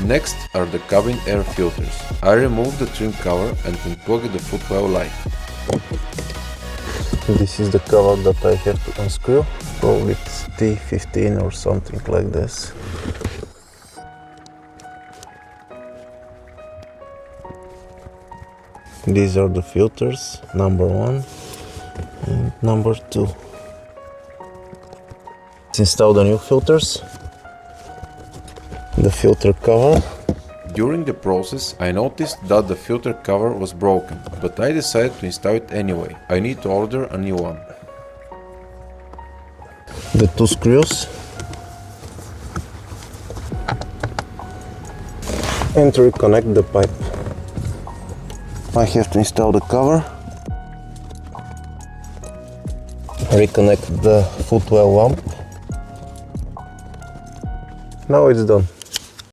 Next are the cabin air filters. I removed the trim cover and unplugged the footwell light. This is the cover that I have to unscrew. Probably it's T15 or something like this. These are the filters, number 1 and number 2. Let's install the new filters. The filter cover. During the process, I noticed that the filter cover was broken, but I decided to install it anyway. I need to order a new one. The 2 screws. And to reconnect the pipe. I have to install the cover. Reconnect the footwell lamp. Now it's done.